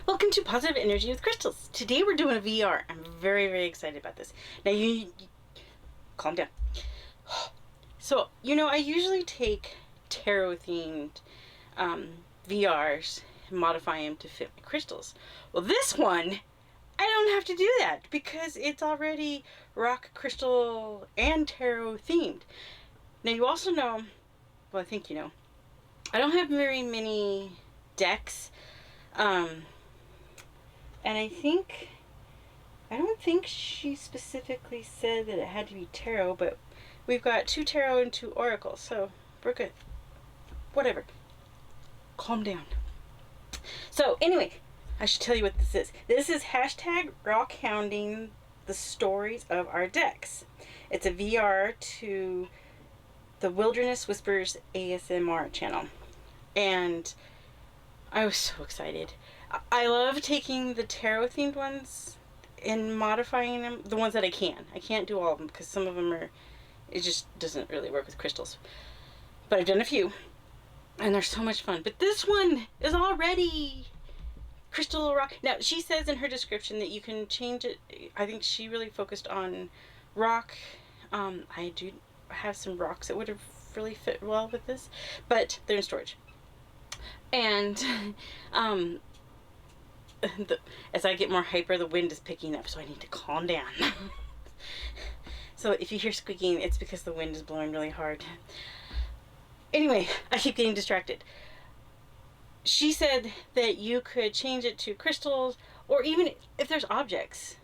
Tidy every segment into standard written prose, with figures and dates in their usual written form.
Welcome to Positive Energy with Crystals. Today we're doing a VR. I'm very, very excited about this. Now you calm down. So, I usually take tarot themed VRs and modify them to fit my crystals. Well, this one, I don't have to do that because it's already rock, crystal, and tarot themed. Now you also know, well, I think you know, I don't have very many decks. And I don't think she specifically said that it had to be tarot, but we've got 2 tarot and 2 oracles, so we're good. Whatever. Calm down. So anyway, I should tell you what this is. This is hashtag rockhounding the stories of our decks. It's a VR to the Wilderness Whispers ASMR channel. And I was so excited. I love taking the tarot themed ones and modifying them, the ones that I can. I can't do all of them because some of them it just doesn't really work with crystals. But I've done a few and they're so much fun. But this one is already crystal rock. Now she says in her description that you can change it. I think she really focused on rock. I do have some rocks that would have really fit well with this, but they're in storage. And as I get more hyper, the wind is picking up, so I need to calm down. So if you hear squeaking, it's because the wind is blowing really hard. Anyway, I keep getting distracted. She said that you could change it to crystals, or even if there's objects,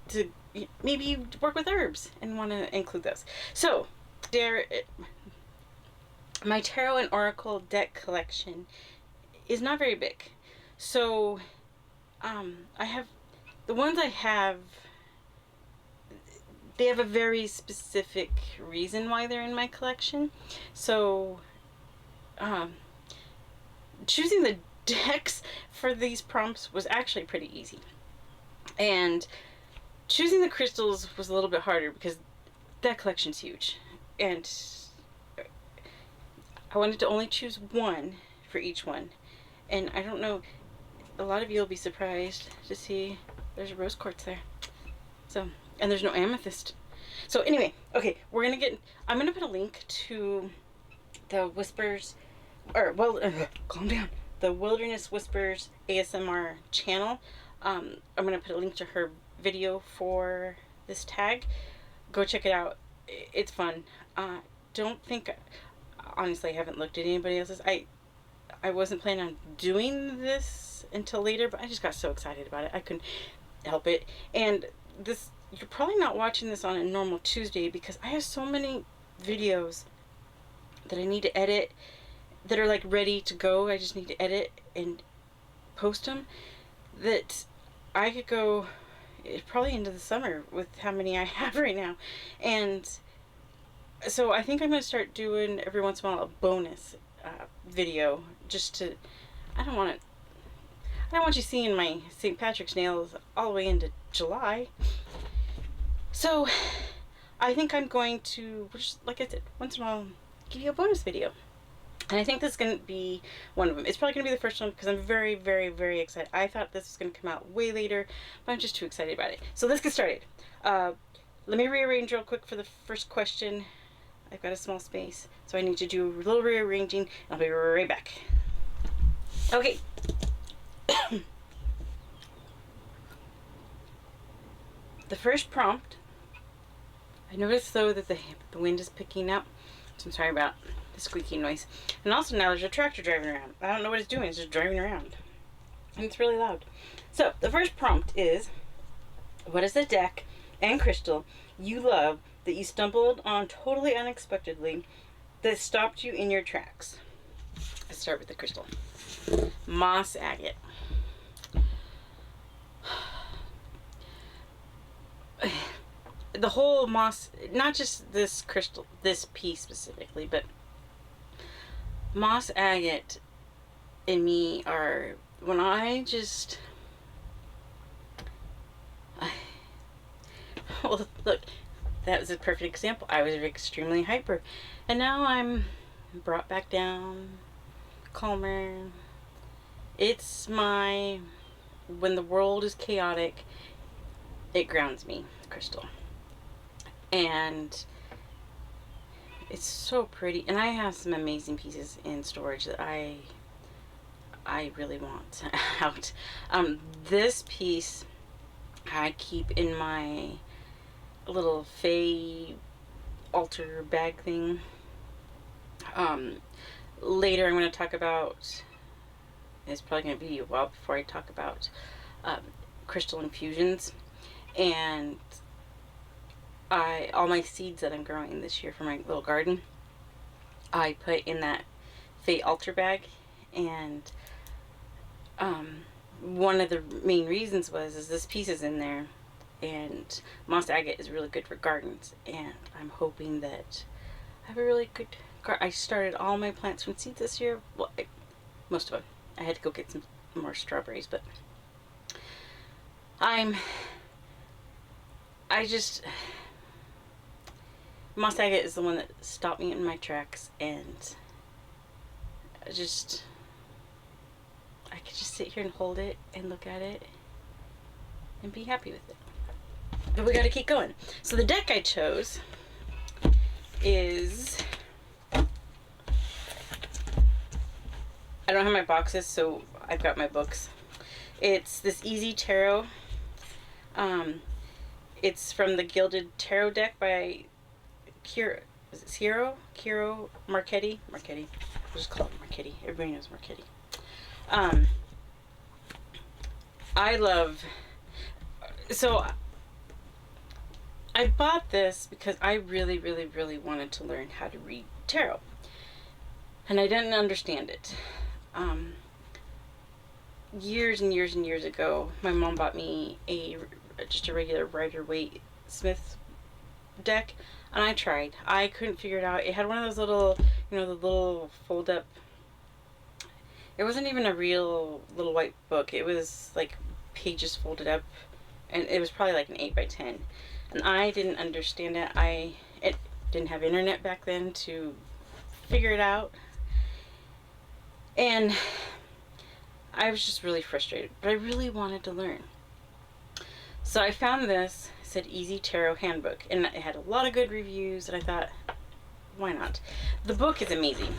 to maybe you work with herbs and want to include those. So my tarot and oracle deck collection is not very big. So I have the ones I have, they have a very specific reason why they're in my collection. So choosing the decks for these prompts was actually pretty easy. And choosing the crystals was a little bit harder because that collection's huge. And I wanted to only choose one for each one. And I don't know, a lot of you will be surprised to see there's a rose quartz there. So, and there's no amethyst. So anyway, okay, I'm gonna put a link to the Whispers, calm down, the Wilderness Whispers ASMR channel. I'm gonna put a link to her video for this tag. Go check it out. It's fun. Honestly, I haven't looked at anybody else's. I wasn't planning on doing this until later, but I just got so excited about it. I couldn't help it. And you're probably not watching this on a normal Tuesday because I have so many videos that I need to edit that are like ready to go. I just need to edit and post them, that I could go probably into the summer with how many I have right now. And so I think I'm going to start doing every once in a while a bonus video, just to, I don't want you seeing my St. Patrick's nails all the way into July. So I think I'm going to, like I said, once in a while give you a bonus video. And I think this is going to be one of them. It's probably going to be the first one because I'm very, very, very excited. I thought this was going to come out way later, but I'm just too excited about it. So let's get started. Let me rearrange real quick for the first question. I've got a small space, so I need to do a little rearranging. I'll be right back. Okay. The first prompt, I noticed though that the wind is picking up, so I'm sorry about the squeaking noise. And also now there's a tractor driving around. I don't know what it's doing, it's just driving around. And it's really loud. So the first prompt is, what is the deck and crystal you love that you stumbled on totally unexpectedly that stopped you in your tracks? Let's start with the crystal. Moss agate. The whole moss, not just this crystal, this piece specifically, but moss agate and me are, when well, look, that was a perfect example. I was extremely hyper, and now I'm brought back down, calmer, It's my, when the world is chaotic, it grounds me, crystal. And it's so pretty. And I have some amazing pieces in storage that I really want out. This piece I keep in my little Faye altar bag thing. Later I'm going to talk about, it's probably going to be a while before I talk about crystal infusions. And all my seeds that I'm growing this year for my little garden, I put in that Faye altar bag. And one of the main reasons is this piece is in there, and moss agate is really good for gardens, and I'm hoping that I have a really good I started all my plants from seeds this year. Well, most of them. I had to go get some more strawberries, but I just, moss agate is the one that stopped me in my tracks, and I could just sit here and hold it and look at it and be happy with it. But we gotta keep going. So the deck I chose is, I don't have my boxes, so I've got my books. It's this Easy Tarot. It's from the Gilded Tarot deck by Ciro Marchetti. Marchetti. I'll just call it Marchetti. Everybody knows Marchetti. I love, so I bought this because I really, really, really wanted to learn how to read tarot. And I didn't understand it. Years and years and years ago, my mom bought me just a regular Rider-Waite Smith deck, and I tried. I couldn't figure it out. It had one of those little, the little fold-up. It wasn't even a real little white book. It was like pages folded up, and it was probably like an 8x10. And I didn't understand it. It didn't have internet back then to figure it out. And I was just really frustrated, but I really wanted to learn. So I found this, it said Easy Tarot Handbook, and it had a lot of good reviews, and I thought, why not? The book is amazing.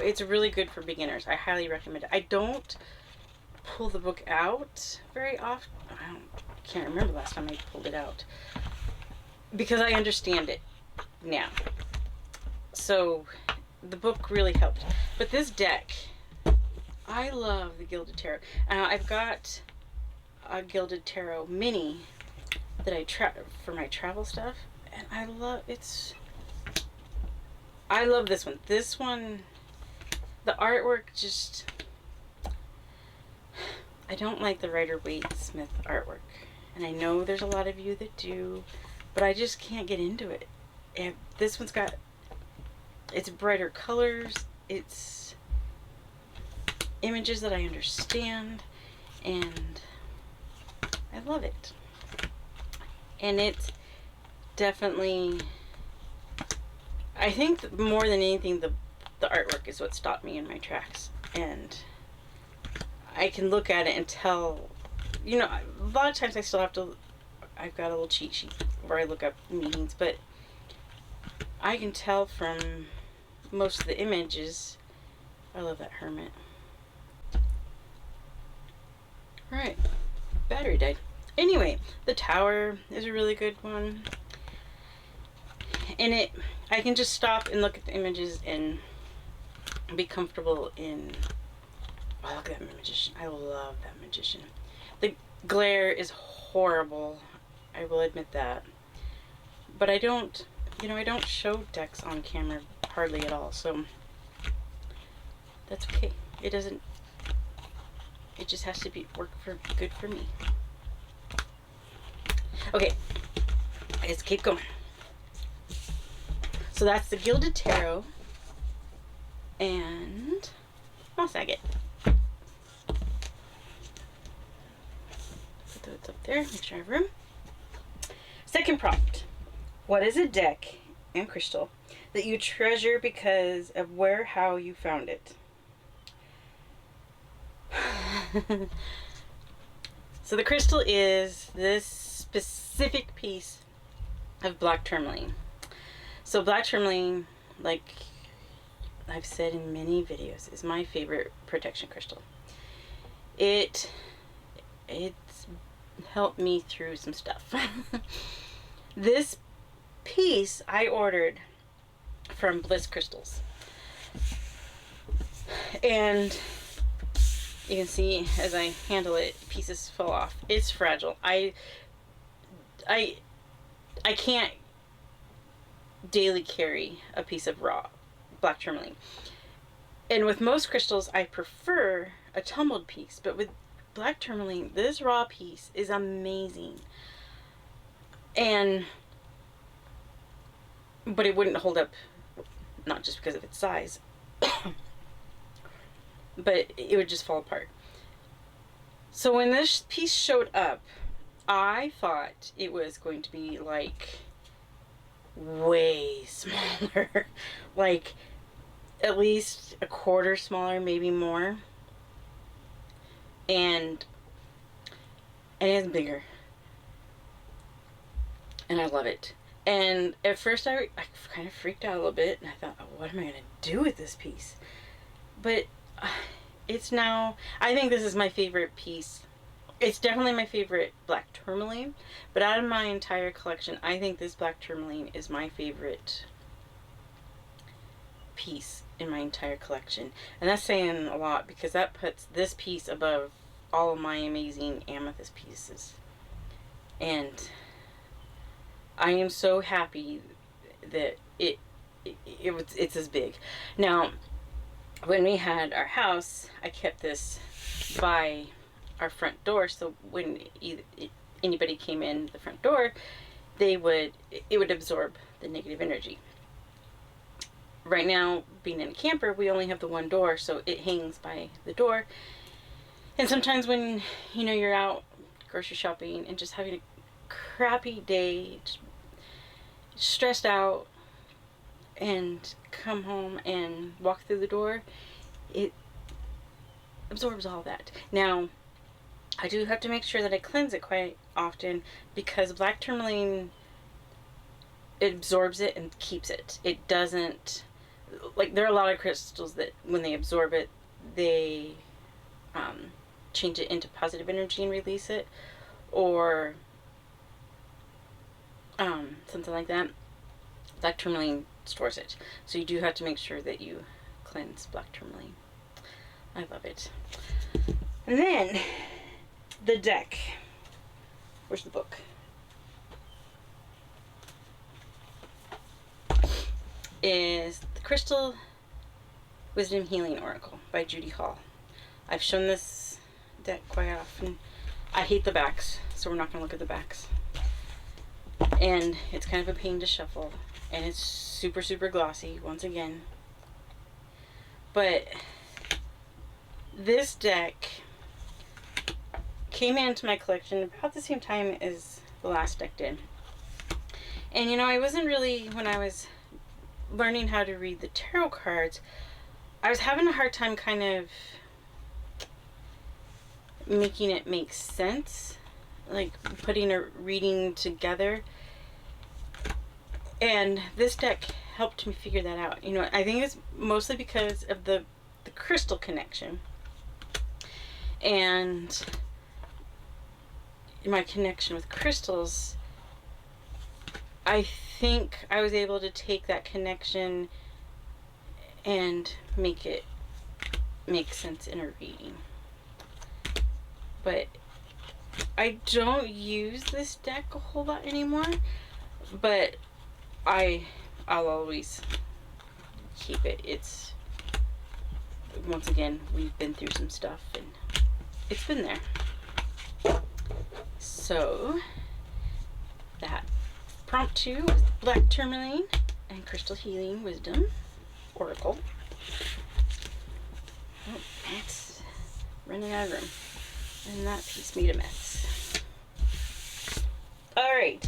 It's really good for beginners. I highly recommend it. I don't pull the book out very often. I can't remember the last time I pulled it out, because I understand it now. So the book really helped. But this deck, I love the Gilded Tarot. I've got a Gilded Tarot mini that I for my travel stuff, and I love this one. This one, the artwork just, I don't like the Rider-Waite Smith artwork, and I know there's a lot of you that do, but I just can't get into it. And this one's got, it's brighter colors, it's images that I understand, and I love it. And it's definitely, I think more than anything, the artwork is what stopped me in my tracks. And I can look at it and tell, a lot of times I still have to, I've got a little cheat sheet where I look up meanings, but I can tell from most of the images. I love that hermit. Alright, battery died. Anyway, the tower is a really good one. And I can just stop and look at the images and be comfortable in, oh, look at that magician. I love that magician. The glare is horrible. I will admit that. But I don't show decks on camera hardly at all, so that's okay. It just has to work good for me. Okay, let's keep going. So that's the Gilded Tarot and moss agate. Put those up there, make sure I have room. Second prompt. What is a deck and crystal that you treasure because of how you found it? So the crystal is this specific piece of black tourmaline. So black tourmaline, like I've said in many videos, is my favorite protection crystal. It's helped me through some stuff. This piece I ordered from Bliss Crystals, and you can see as I handle it, pieces fall off. It's fragile. I can't daily carry a piece of raw black tourmaline. And with most crystals, I prefer a tumbled piece, but with black tourmaline, this raw piece is amazing. But it wouldn't hold up, not just because of its size, but it would just fall apart. So when this piece showed up, I thought it was going to be like way smaller, like at least a quarter smaller, maybe more. And it's bigger. And I love it. And at first I kind of freaked out a little bit, and I thought, oh, what am I going to do with this piece? But it's now, I think this is my favorite piece. It's definitely my favorite black tourmaline, but out of my entire collection, I think this black tourmaline is my favorite piece in my entire collection. And that's saying a lot, because that puts this piece above all of my amazing amethyst pieces. And I am so happy that it's as big. Now, when we had our house, I kept this by our front door, so when anybody came in the front door, it would absorb the negative energy. Right now, being in a camper, we only have the one door, so it hangs by the door. And sometimes when you're out grocery shopping and just having a crappy day, stressed out, and come home and walk through the door, it absorbs all that. Now, I do have to make sure that I cleanse it quite often, because black tourmaline, it absorbs it and keeps it. It doesn't, like, there are a lot of crystals that when they absorb it, they change it into positive energy and release it, or something like that. Black tourmaline stores it. So you do have to make sure that you cleanse black tourmaline. I love it. And then the deck. Where's the book? Is the Crystal Wisdom Healing Oracle by Judy Hall. I've shown this deck quite often. I hate the backs, so we're not going to look at the backs. And it's kind of a pain to shuffle. And it's super, super glossy, once again. But this deck came into my collection about the same time as the last deck did. And I wasn't really, when I was learning how to read the tarot cards, I was having a hard time kind of making it make sense, like putting a reading together. And this deck helped me figure that out. I think it's mostly because of the crystal connection and my connection with crystals. I think I was able to take that connection and make it make sense in a reading. But I don't use this deck a whole lot anymore, but I'll always keep it. It's, once again, we've been through some stuff and it's been there. So that prompt 2 is Black Tourmaline and Crystal Healing Wisdom Oracle. Oh, it's running out of room. And that piece made a mess. Alright.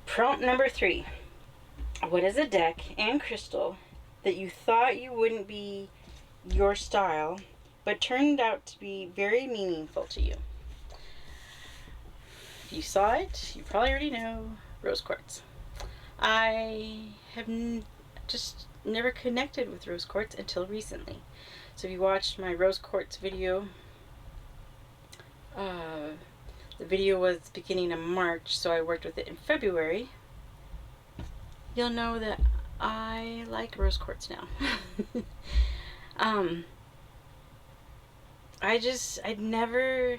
Prompt number 3. What is a deck and crystal that you thought you wouldn't be your style, but turned out to be very meaningful to you. If you saw it, you probably already know rose quartz. I have just never connected with rose quartz until recently. So if you watched my rose quartz video, the video was beginning of March, so I worked with it in February. You'll know that I like rose quartz now. I'd never,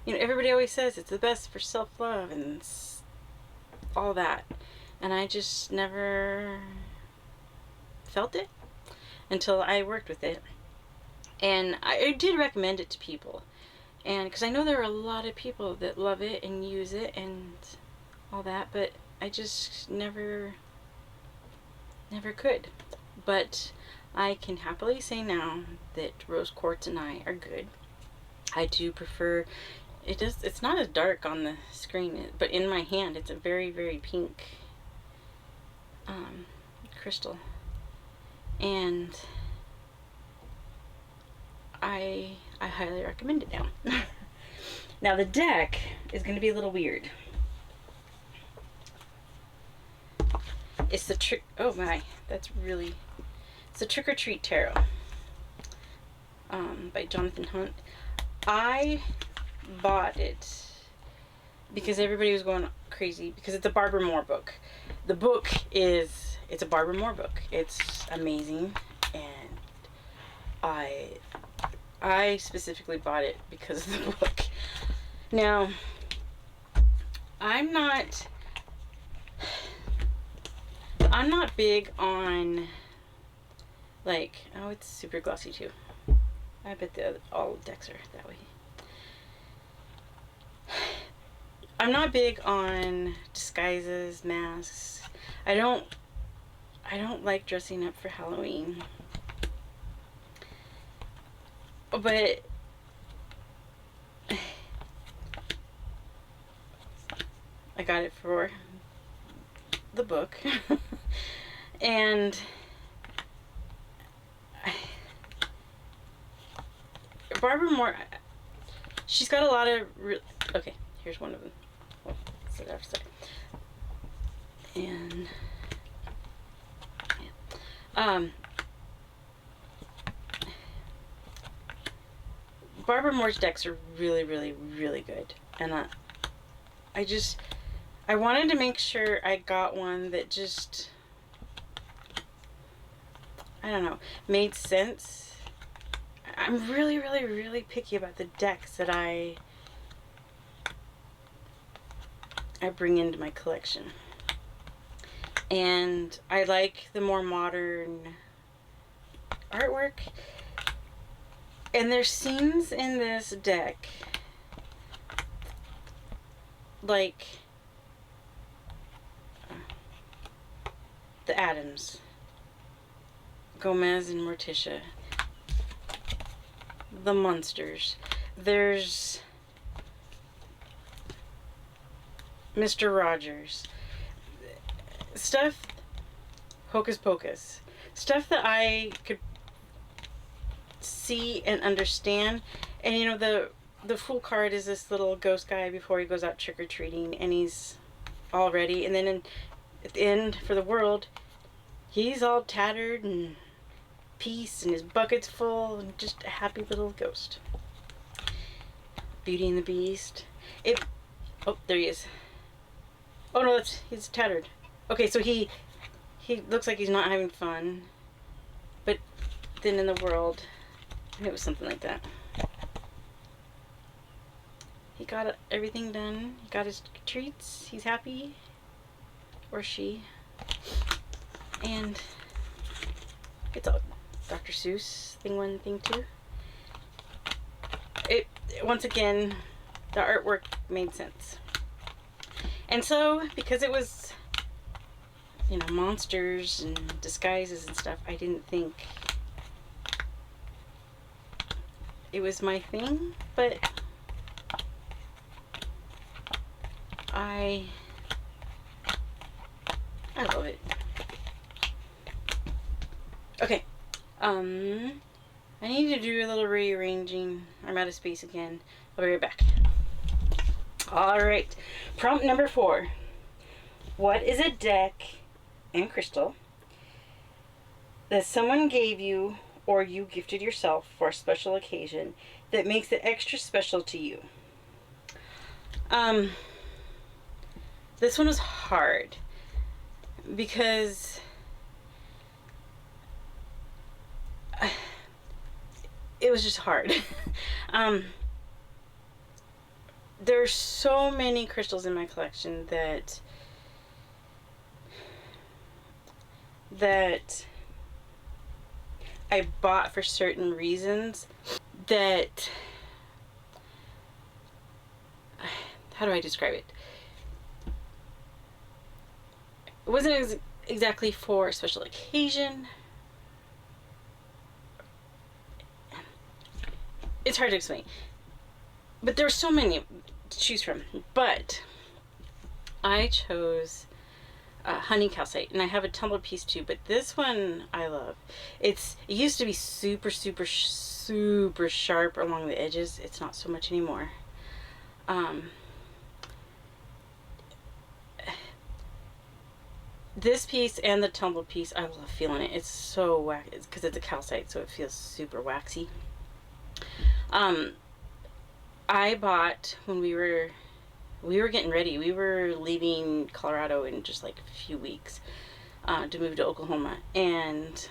everybody always says it's the best for self-love and all that, and I just never felt it until I worked with it. And I did recommend it to people, and because I know there are a lot of people that love it and use it and all that, but I just never could. But I can happily say now that rose quartz and I are good. I do prefer it's not as dark on the screen, but in my hand it's a very, very pink crystal, and I highly recommend it now. Now the deck is going to be a little weird. It's the trick. Oh my, it's the Trick or Treat Tarot by Jonathan Hunt. I bought it because everybody was going crazy because it's a Barbara Moore book. The book it's a Barbara Moore book. It's amazing, and I specifically bought it because of the book. Now, I'm not big on, like, oh, it's super glossy too. I bet all decks are that way. I'm not big on disguises, masks. I don't like dressing up for Halloween. But I got it for the book. And Barbara Moore, she's got a lot of okay, here's one of them. Oh, set it outside. And yeah. Barbara Moore's decks are really, really, really good, and I wanted to make sure I got one that just, I don't know, made sense. I'm really, really, really picky about the decks that I bring into my collection. And I like the more modern artwork. And there's scenes in this deck, like the Adams, Gomez and Morticia, the Munsters. There's Mr. Rogers. Stuff, hocus pocus. Stuff that I could see and understand. And you know, the Fool card is this little ghost guy before he goes out trick-or-treating, and he's all ready, and then at the end, for the world, he's all tattered and peace, and his bucket's full, and just a happy little ghost. Beauty and the Beast. Oh, there he is. Oh no, he's tattered. Okay, so he looks like he's not having fun, but then in the world, and it was something like that. He got everything done. He got his treats. He's happy, or she. And it's a Dr. Seuss thing 1, thing 2. It once again, the artwork made sense. And so, because it was, you know, monsters and disguises and stuff, I didn't think it was my thing, but I love it. Okay. I need to do a little rearranging. I'm out of space again. I'll be right back. Alright. Prompt number 4. What is a deck and crystal that someone gave you or you gifted yourself for a special occasion that makes it extra special to you? This one was hard because it was just hard. There's so many crystals in my collection that I bought for certain reasons that, how do I describe it? It wasn't exactly for a special occasion. It's hard to explain. But there were so many to choose from. But I chose honey calcite, and I have a tumbler piece too, but this one I love. It used to be super sharp along the edges. It's not so much anymore. This piece and the tumbler piece, I love feeling it. It's so waxy because it's a calcite, so it feels super waxy. I bought when we were getting ready. We were leaving Colorado in just like a few weeks to move to Oklahoma, and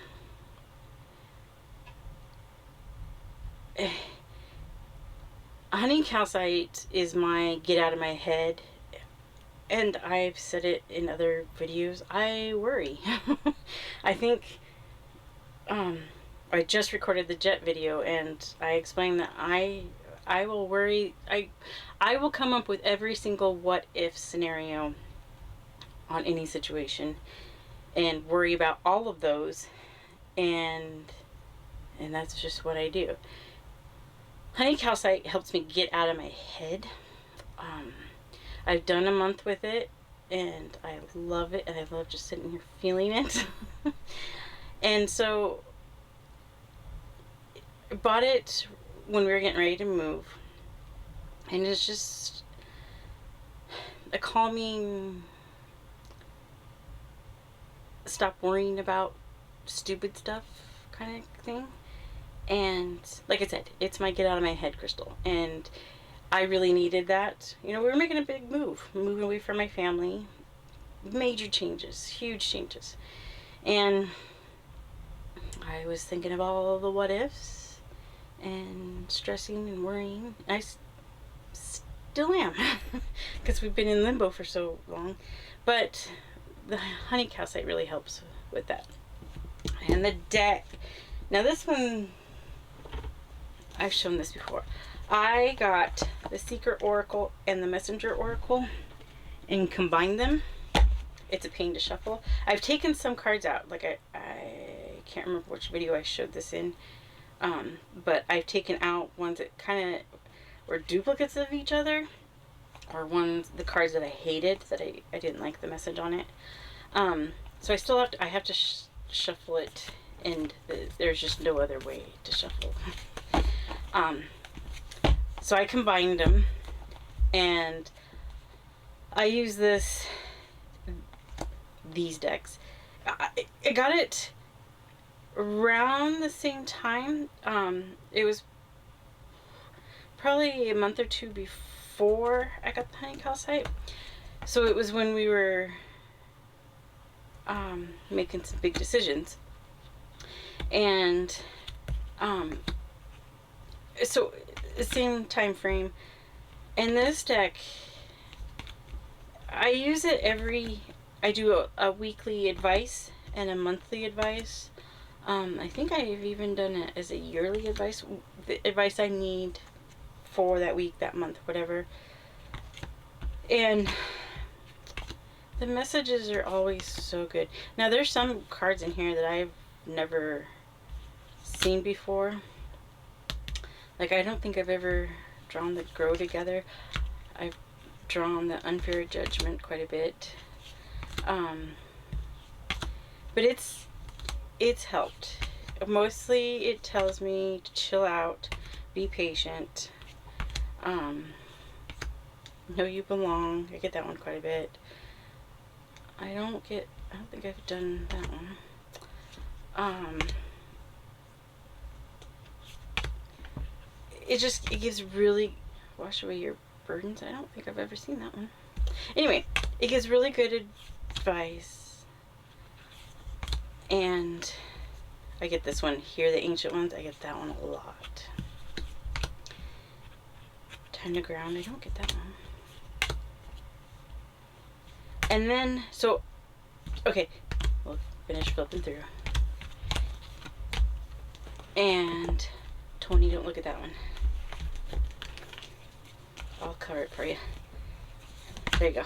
honey calcite is my get out of my head, and I've said it in other videos. I worry. I think I just recorded the jet video, and I explained that I will worry. I will come up with every single what if scenario on any situation and worry about all of those, and that's just what I do. Honey calcite helps me get out of my head. I've done a month with it, and I love it, and I love just sitting here feeling it. And so I bought it when we were getting ready to move, and it's just a calming, stop worrying about stupid stuff kind of thing. And like I said, it's my get out of my head crystal, and I really needed that. You know, we were making a big move, moving away from my family, major changes, huge changes, and I was thinking of all the what ifs and stressing and worrying. I still am because we've been in limbo for so long, but the honey calcite really helps with that. And the deck, now this one, I've shown this before. I got the Secret Oracle and the Messenger Oracle and combined them. It's a pain to shuffle. I've taken some cards out, like I can't remember which video I showed this in, but I've taken out ones that kind of were duplicates of each other, or the cards that I hated, that I didn't like the message on it. So I still have to shuffle it, and there's just no other way to shuffle. So I combined them, and I use these decks. I got it around the same time. It was probably a month or two before I got the honey calcite. So it was when we were making some big decisions. And so the same time frame. And this deck, I use it I do a weekly advice and a monthly advice. I think I've even done it as a yearly advice, the advice I need for that week, that month, whatever. And the messages are always so good. Now there's some cards in here that I've never seen before. Like, I don't think I've ever drawn the Grow Together. I've drawn the Unfair Judgment quite a bit. But it's helped. mostly it tells me to chill out, be patient. Know you belong. I get that one quite a bit. I don't think I've done that one. It gives really, wash away your burdens. I don't think I've ever seen that one. Anyway, it gives really good advice. And I get this one here, the ancient ones. I get that one a lot. Time to ground. I don't get that one. And then, so, okay, we'll finish flipping through. And Tony, don't look at that one. I'll cover it for you. There you go.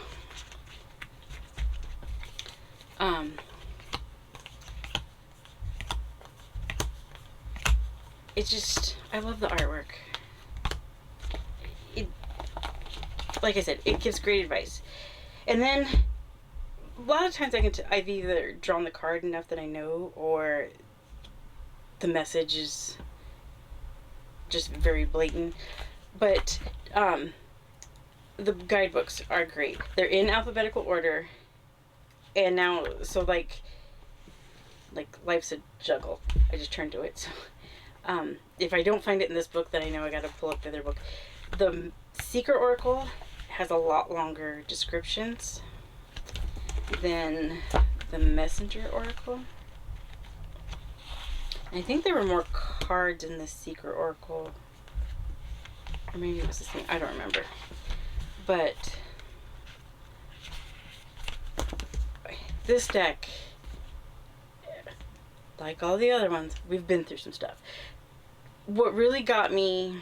It's just, I love the artwork. Like I said, it gives great advice. And then a lot of times I've either drawn the card enough that I know, or the message is just very blatant. But the guidebooks are great. They're in alphabetical order, and now, so like life's a juggle. I just turned to it. So if I don't find it in this book, then I know I got to pull up the other book. The Secret Oracle has a lot longer descriptions than the Messenger Oracle. I think there were more cards in the Secret Oracle, or maybe it was the same. I don't remember. But this deck, like all the other ones, we've been through some stuff. What really got me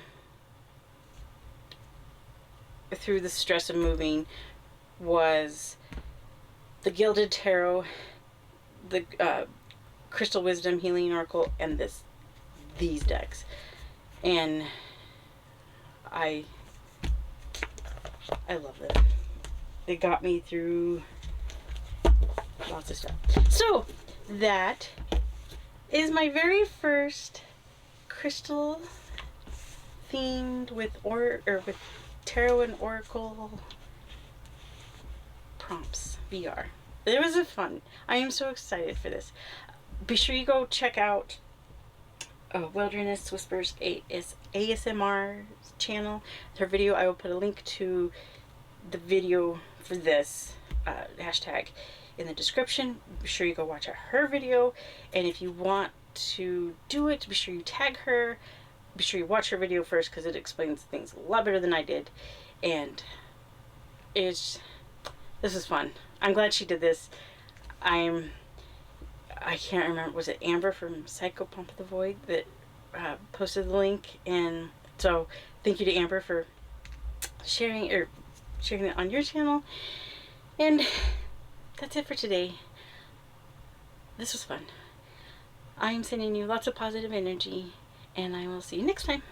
through the stress of moving was the Gilded Tarot, the Crystal Wisdom Healing Oracle, and these decks. And I love them. They got me through lots of stuff. So that is my very first crystal themed with tarot and oracle prompts VR. It was fun. I am so excited for this. Be sure you go check out Wilderness Whispers ASMR channel. Her video, I will put a link to the video for this hashtag in the description. Be sure you go watch her video, and if you want to do it, be sure you tag her. Be sure you watch her video first, because it explains things a lot better than I did, and this is fun. I'm glad she did this. I can't remember, was it Amber from Psycho Pump of the Void that posted the link? And so thank you to Amber for sharing it on your channel. And that's it for today. This was fun. I am sending you lots of positive energy, and I will see you next time.